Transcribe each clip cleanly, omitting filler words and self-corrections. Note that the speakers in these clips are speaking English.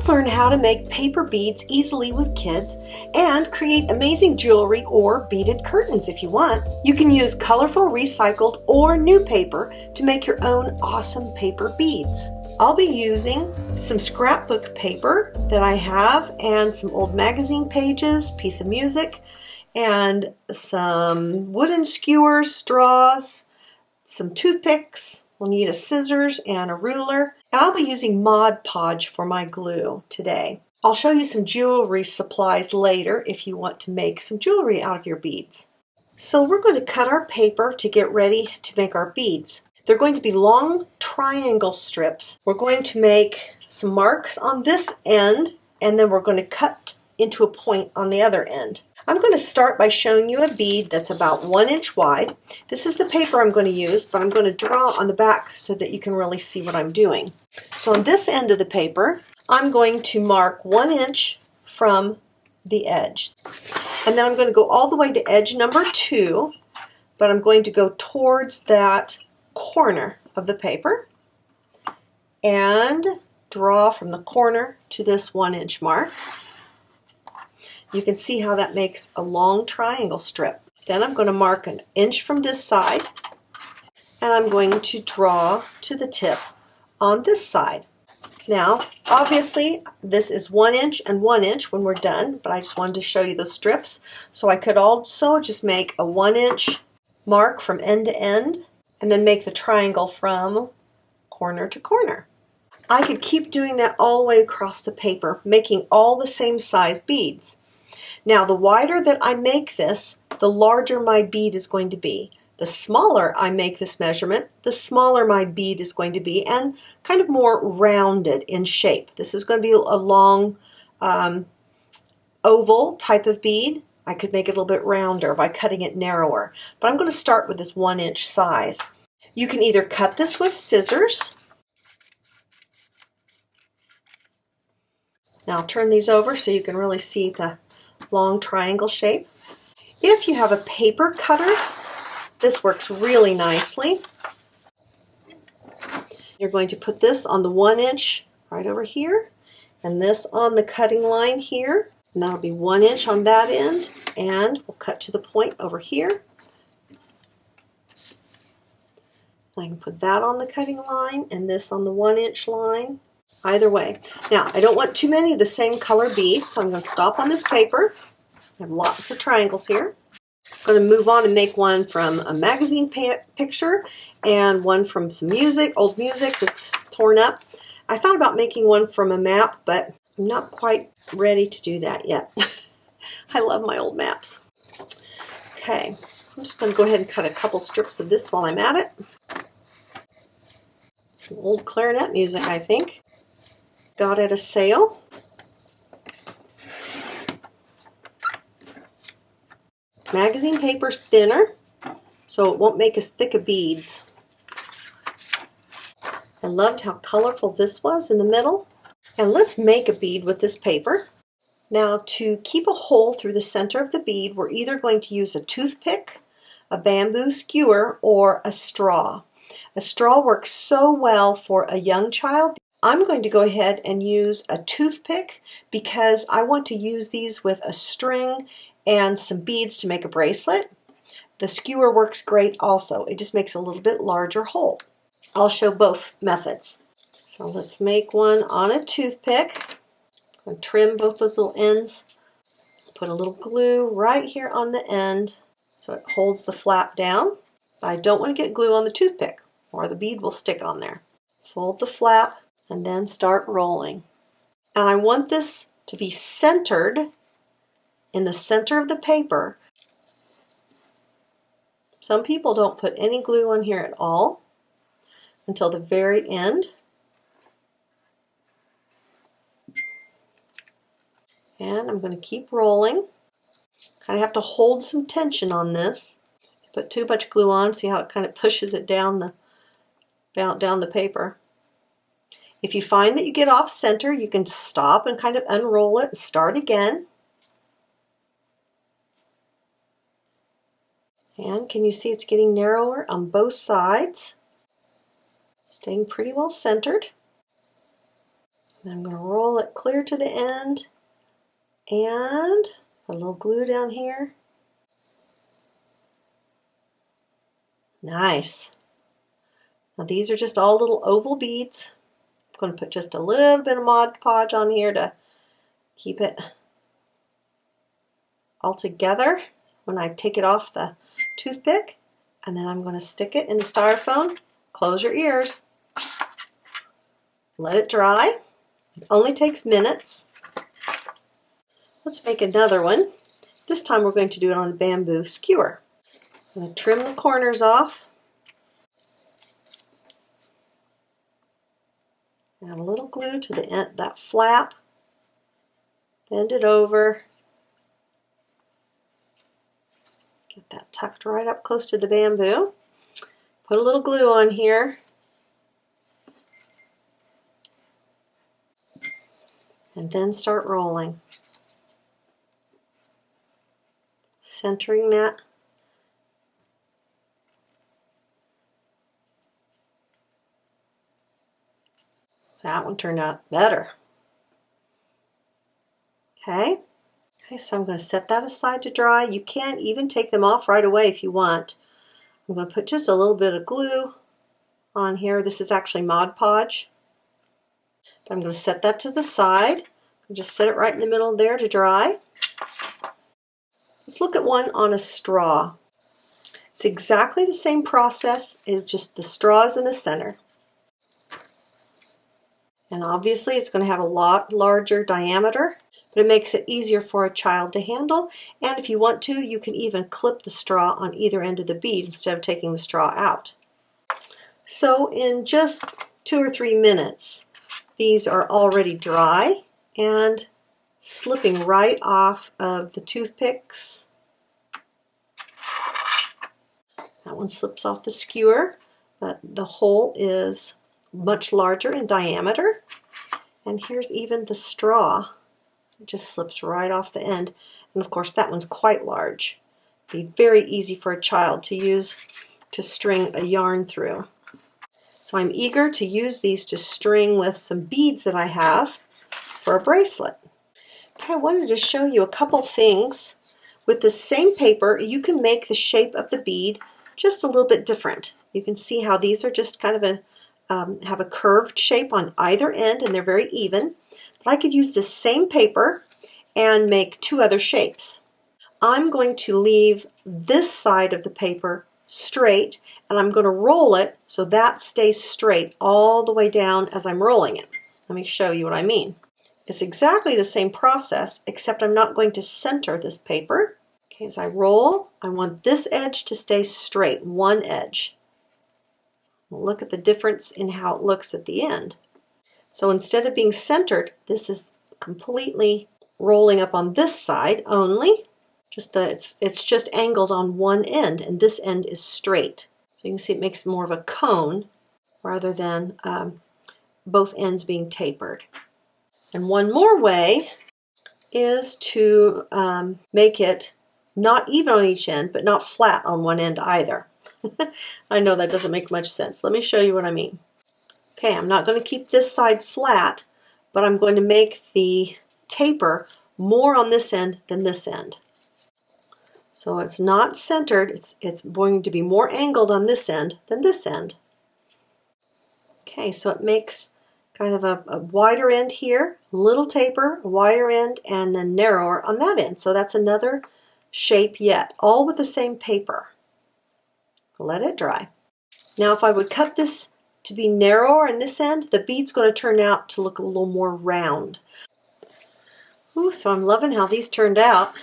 Let's learn how to make paper beads easily with kids and create amazing jewelry or beaded curtains if you want. You can use colorful recycled or new paper to make your own awesome paper beads. I'll be using some scrapbook paper that I have and some old magazine pages, piece of music, and some wooden skewers, straws, some toothpicks. We'll need a scissors and a ruler. And I'll be using Mod Podge for my glue today. I'll show you some jewelry supplies later if you want to make some jewelry out of your beads. So we're going to cut our paper to get ready to make our beads. They're going to be long triangle strips. We're going to make some marks on this end, and then we're going to cut into a point on the other end. I'm going to start by showing you a bead that's about 1 inch wide. This is the paper I'm going to use, but I'm going to draw on the back so that you can really see what I'm doing. So on this end of the paper, I'm going to mark 1 inch from the edge. And then I'm going to go all the way to edge number 2, but I'm going to go towards that corner of the paper and draw from the corner to this 1 inch mark. You can see how that makes a long triangle strip. Then I'm going to mark 1 inch from this side, and I'm going to draw to the tip on this side. Now, obviously, this is 1 inch and 1 inch when we're done, but I just wanted to show you the strips. So I could also just make a 1 inch mark from end to end, and then make the triangle from corner to corner. I could keep doing that all the way across the paper, making all the same size beads. Now, the wider that I make this, the larger my bead is going to be. The smaller I make this measurement, the smaller my bead is going to be, and kind of more rounded in shape. This is going to be a long oval type of bead. I could make it a little bit rounder by cutting it narrower, but I'm going to start with this 1 inch size. You can either cut this with scissors. Now I'll turn these over so you can really see the long triangle shape. If you have a paper cutter, this works really nicely. You're going to put this on the 1 inch right over here, and this on the cutting line here, and that'll be 1 inch on that end, and we'll cut to the point over here. I can put that on the cutting line and this on the 1 inch line. Either way. Now, I don't want too many of the same color beads, so I'm going to stop on this paper. I have lots of triangles here. I'm going to move on and make one from a magazine picture and one from some music, old music that's torn up. I thought about making one from a map, but I'm not quite ready to do that yet. I love my old maps. Okay, I'm just going to go ahead and cut a couple strips of this while I'm at it. Some old clarinet music, I think. Got at a sale. Magazine paper's thinner, so it won't make as thick of beads. I loved how colorful this was in the middle. And let's make a bead with this paper. Now, to keep a hole through the center of the bead, we're either going to use a toothpick, a bamboo skewer, or a straw. A straw works so well for a young child. I'm going to go ahead and use a toothpick because I want to use these with a string and some beads to make a bracelet. The skewer works great also. It just makes a little bit larger hole. I'll show both methods. So let's make one on a toothpick. I'm going to trim both those little ends. Put a little glue right here on the end so it holds the flap down. I don't want to get glue on the toothpick or the bead will stick on there. Fold the flap and then start rolling. And I want this to be centered in the center of the paper. Some people don't put any glue on here at all until the very end. And I'm going to keep rolling. Kind of have to hold some tension on this. Put too much glue on, see how it kind of pushes it down the paper. If you find that you get off center, you can stop and kind of unroll it and start again. And can you see it's getting narrower on both sides? Staying pretty well centered. And I'm going to roll it clear to the end and put a little glue down here. Nice. Now these are just all little oval beads. I'm going to put just a little bit of Mod Podge on here to keep it all together when I take it off the toothpick. And then I'm going to stick it in the styrofoam. Close your ears. Let it dry. It only takes minutes. Let's make another one. This time we're going to do it on a bamboo skewer. I'm going to trim the corners off. Add a little glue to the end, that flap. Bend it over. Get that tucked right up close to the bamboo. Put a little glue on here. And then start rolling. Centering that. That one turned out better. Okay, so I'm going to set that aside to dry. You can even take them off right away if you want. I'm going to put just a little bit of glue on here. This is actually Mod Podge. I'm going to set that to the side. I'll just set it right in the middle there to dry. Let's look at one on a straw. It's exactly the same process, it's just the straws in the center. And obviously it's going to have a lot larger diameter, but it makes it easier for a child to handle. And if you want to, you can even clip the straw on either end of the bead instead of taking the straw out. So in just 2 or 3 minutes, these are already dry and slipping right off of the toothpicks. That one slips off the skewer, but the hole is much larger in diameter. And here's even the straw. It just slips right off the end. And of course that one's quite large. Be very easy for a child to use to string a yarn through. So I'm eager to use these to string with some beads that I have for a bracelet. Okay, I wanted to show you a couple things. With the same paper, you can make the shape of the bead just a little bit different. You can see how these are just kind of have a curved shape on either end and they're very even. But I could use the same paper and make 2 other shapes. I'm going to leave this side of the paper straight and I'm going to roll it so that stays straight all the way down as I'm rolling it. Let me show you what I mean. It's exactly the same process, except I'm not going to center this paper. Okay, as I roll, I want this edge to stay straight, one edge. Look at the difference in how it looks at the end. So instead of being centered, this is completely rolling up on this side only. It's just angled on one end, and this end is straight. So you can see it makes more of a cone rather than both ends being tapered. And one more way is to make it not even on each end, but not flat on one end either. I know that doesn't make much sense. Let me show you what I mean. Okay, I'm not going to keep this side flat, but I'm going to make the taper more on this end than this end. So it's not centered, it's going to be more angled on this end than this end. Okay, so it makes kind of a wider end here, a little taper, a wider end, and then narrower on that end. So that's another shape yet, all with the same paper. Let it dry. Now if I would cut this to be narrower in this end, the bead's going to turn out to look a little more round. Ooh, so I'm loving how these turned out.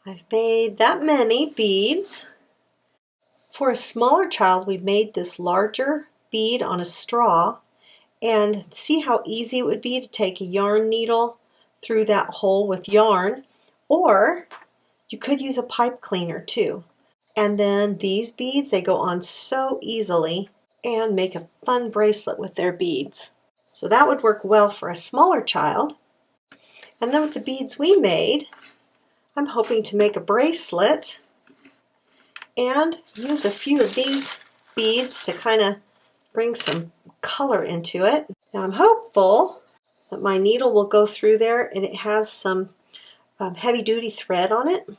I've made that many beads. For a smaller child, we made this larger bead on a straw, and see how easy it would be to take a yarn needle through that hole with yarn, or you could use a pipe cleaner too. And then these beads, they go on so easily and make a fun bracelet with their beads. So that would work well for a smaller child. And then with the beads we made, I'm hoping to make a bracelet and use a few of these beads to kind of bring some color into it. Now I'm hopeful that my needle will go through there, and it has some heavy-duty thread on it.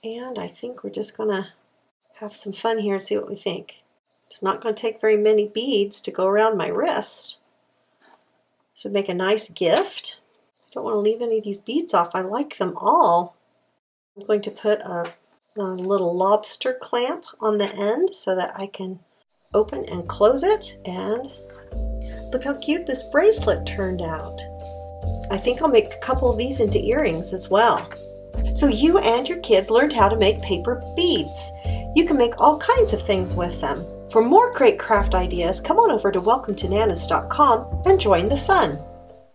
And I think we're just going to have some fun here and see what we think. It's not going to take very many beads to go around my wrist. This would make a nice gift. I don't want to leave any of these beads off. I like them all. I'm going to put a little lobster clamp on the end so that I can open and close it. And look how cute this bracelet turned out. I think I'll make a couple of these into earrings as well. So you and your kids learned how to make paper beads. You can make all kinds of things with them. For more great craft ideas, come on over to welcometananas.com and join the fun.